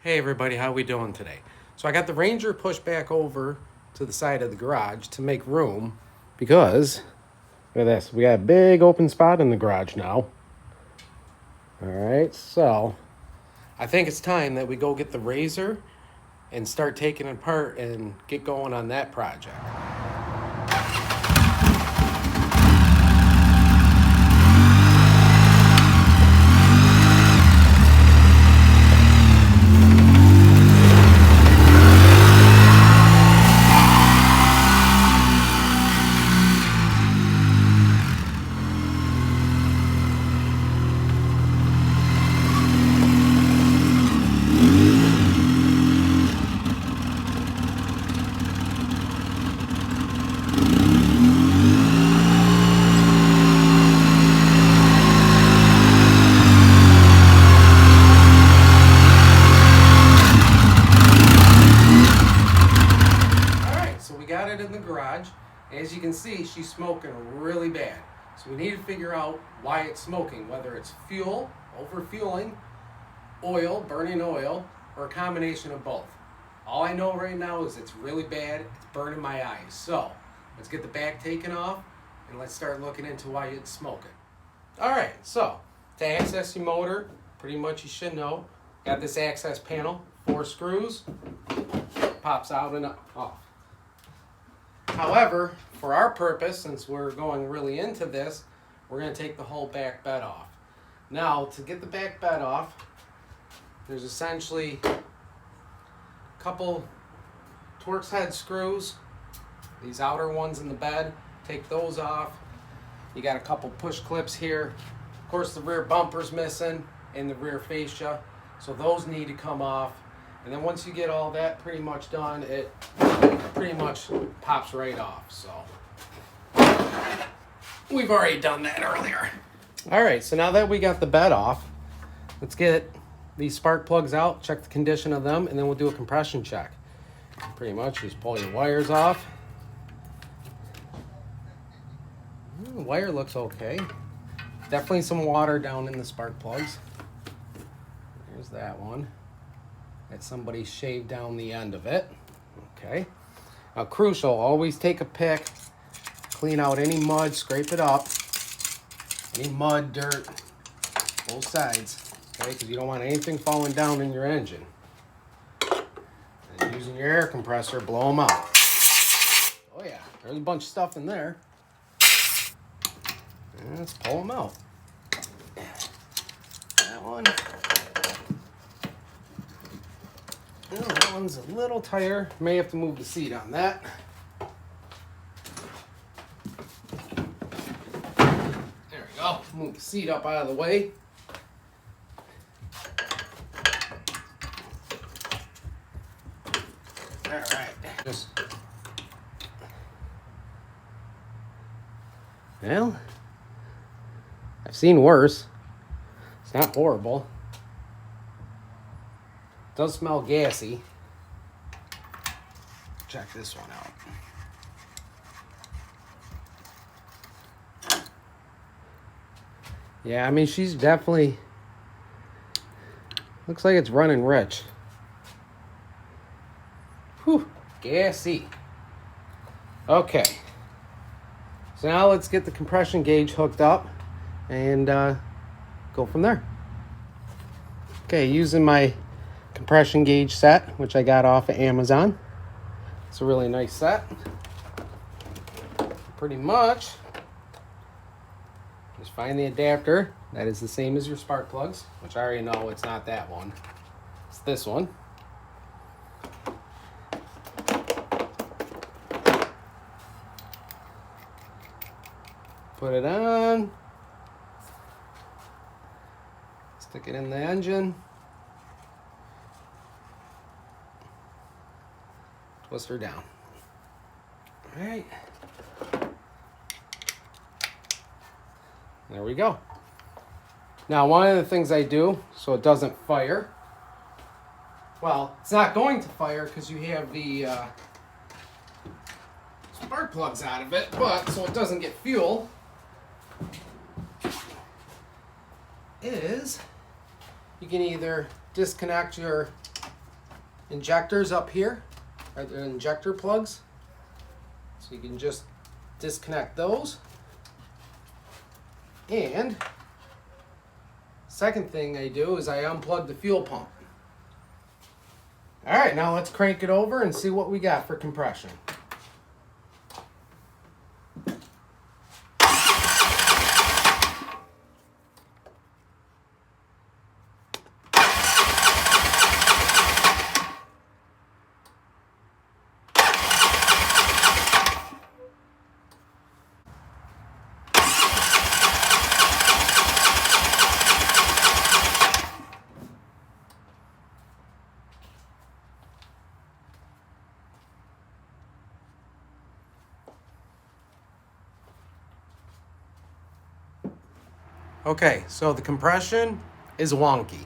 Hey everybody, how we doing today? So I got the Ranger pushed back over to the side of the garage to make room because, look at this, we got a big open spot in the garage now. Alright, so I think it's time that we go get the RZR and start taking it apart and get going on that project. Got it in the garage. As you can see, she's smoking really bad. So we need to figure out why it's smoking, whether it's fuel, overfueling, oil, burning oil, or a combination of both. All I know right now is it's really bad. It's burning my eyes. So let's get the back taken off and let's start looking into why it's smoking. All right, so to access your motor, pretty much you should know, got this access panel, 4 screws, pops out and off. However, for our purpose, since we're going really into this, we're going to take the whole back bed off. Now, to get the back bed off, there's essentially a couple Torx head screws, these outer ones in the bed, take those off. You got a couple push clips here. Of course, the rear bumper's missing and the rear fascia, so those need to come off. And then once you get all that pretty much done, it pretty much pops right off. So we've already done that earlier. All right, so now that we got the bed off, let's get these spark plugs out, check the condition of them, and then we'll do a compression check. Pretty much just pull your wires off. The wire looks okay. Definitely some water down in the spark plugs. There's that one. That somebody shaved down the end of it. Okay. Now, crucial, always take a pick, clean out any mud, scrape it up. Any mud, dirt, both sides. Okay, because you don't want anything falling down in your engine. And using your air compressor, blow them out. Oh yeah, there's a bunch of stuff in there. And let's pull them out. That one. Oh, that one's a little tighter. May have to move the seat on that. There we go. Move the seat up out of the way. All right. Well, I've seen worse. It's not horrible. Does smell gassy. Check this one out. Yeah, I mean, she's definitely, looks like it's running rich. Whew, gassy. Okay. So now let's get the compression gauge hooked up and go from there. Okay, using my compression gauge set, which I got off of Amazon. It's a really nice set. Pretty much just find the adapter that is the same as your spark plugs, which I already know it's not that one. It's this one. Put it on. Stick it in the engine. Twist her down. All right. There we go. Now, one of the things I do so it doesn't fire, well, it's not going to fire because you have the spark plugs out of it, but so it doesn't get fuel, is you can either disconnect your injectors up here, are the injector plugs. So you can just disconnect those. And second thing I do is I unplug the fuel pump. All right, now let's crank it over and see what we got for compression. Okay, so the compression is wonky.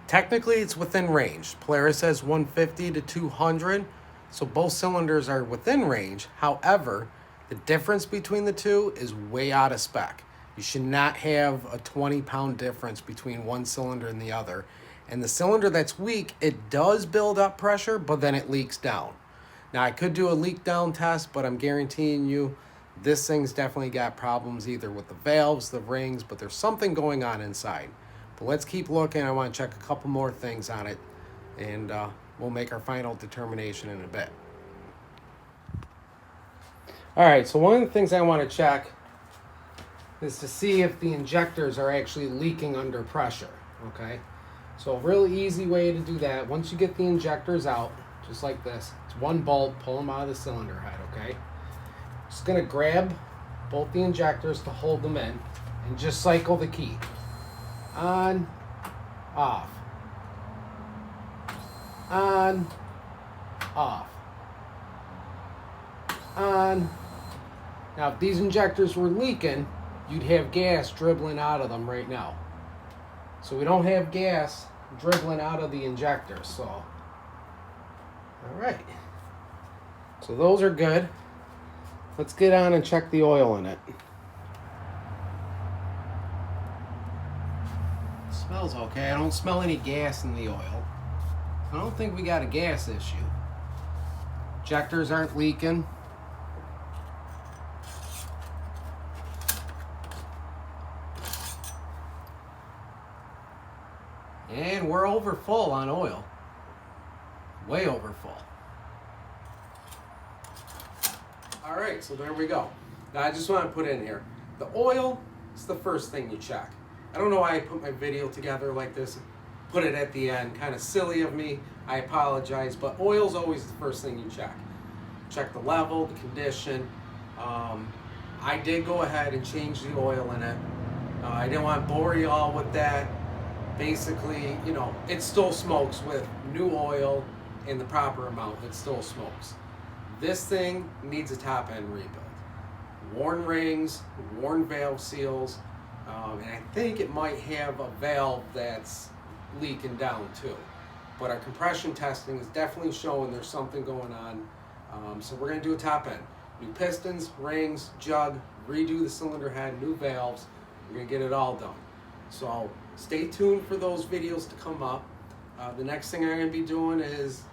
Technically, it's within range. Polaris says 150 to 200, so both cylinders are within range. However, the difference between the two is way out of spec. You should not have a 20-pound difference between one cylinder and the other. And the cylinder that's weak, it does build up pressure, but then it leaks down. Now, I could do a leak down test, but I'm guaranteeing you this thing's definitely got problems either with the valves, the rings, but there's something going on inside. But let's keep looking. I want to check a couple more things on it, and we'll make our final determination in a bit. All right, so one of the things I want to check is to see if the injectors are actually leaking under pressure, okay? So a really easy way to do that, once you get the injectors out, just like this, it's one bolt, pull them out of the cylinder head, okay? Just gonna grab both the injectors to hold them in and just cycle the key. On, off. On, off. On. Now if these injectors were leaking, you'd have gas dribbling out of them right now. So we don't have gas dribbling out of the injectors, so. All right. So those are good. Let's get on and check the oil in it. It smells okay. I don't smell any gas in the oil. I don't think we got a gas issue. Injectors aren't leaking. And we're over full on oil. Way over full. All right, so there we go. Now I just want to put in here, the oil is the first thing you check. I don't know why I put my video together like this, put it at the end, kind of silly of me, I apologize, but oil's always the first thing you check. Check the level, the condition. I did go ahead and change the oil in it. I didn't want to bore you all with that. Basically, you know, it still smokes with new oil in the proper amount, it still smokes. This thing needs a top end rebuild. Worn rings, worn valve seals, and I think it might have a valve that's leaking down too. But our compression testing is definitely showing there's something going on. So we're gonna do a top end. New pistons, rings, jug, redo the cylinder head, new valves. We're gonna get it all done. So stay tuned for those videos to come up. The next thing I'm gonna be doing is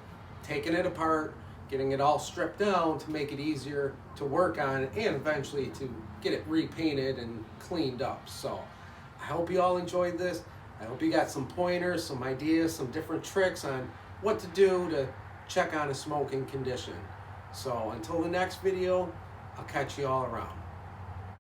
taking it apart, getting it all stripped down to make it easier to work on and eventually to get it repainted and cleaned up. So I hope you all enjoyed this. I hope you got some pointers, some ideas, some different tricks on what to do to check on a smoking condition. So until the next video, I'll catch you all around.